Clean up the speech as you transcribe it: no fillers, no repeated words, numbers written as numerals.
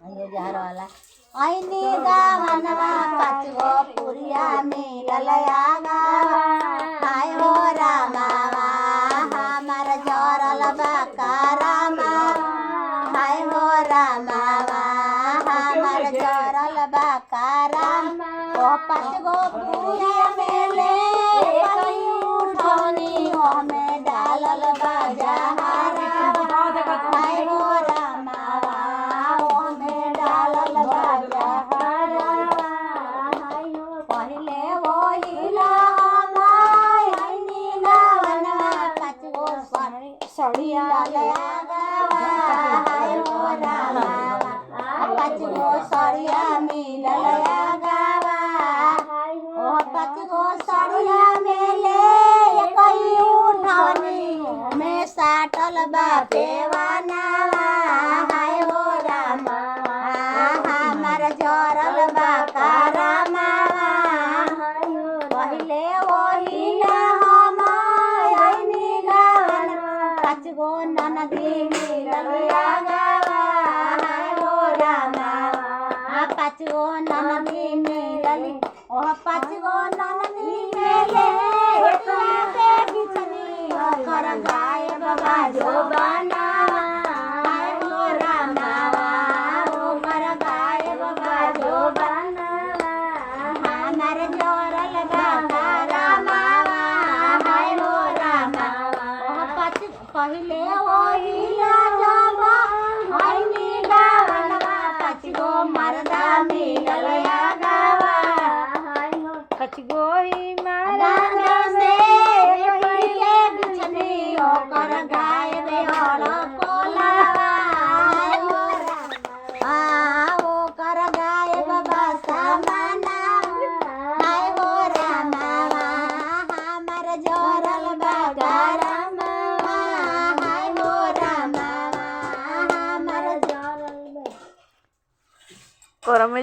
अयो जहर वाला आईनी गावनवा कचगो पुरिया मिलल आगा हाय हो रामावा हमर जरल बकरामा हाय हो रामावा हमर जरल बकरामा ओ कचगो पुरिया मिले कहीं उठौनी हमें डालल बाजारा हाय हो रामावा हमें डालल बाजारा हाय हो पहले वही सड़िया हाय हो रामावा कचगो सड़िया मिलल गावा ओ कचगो सड़िया मिले कहीं उठौनी में साटल बापे वानावा हाय हो रामावा हमर जरल बकरामा पहले वही कचगो ननदी मिलल गावा हाय हो रामावा कचगो ननदी मिलल ओ कचगो ननदी मिले के बिछनी कर गाय बाबा जो बनावा हाय हो रामावा ओ कर गाय बाबा जो बनावा हमर जरल बकरामा हाय हो रामावा पहले वही राजावा आईनी गावनवा कचगो मर्दा मिलल गावा कचगो ही मर्दा से पहले बिछनी ओकर गाय बेहर कोलावा ओकर गाय बाबा सामाना हाय हो रामावा हमर जरल बकरामा हाय हो रामावा हमर जरल करमे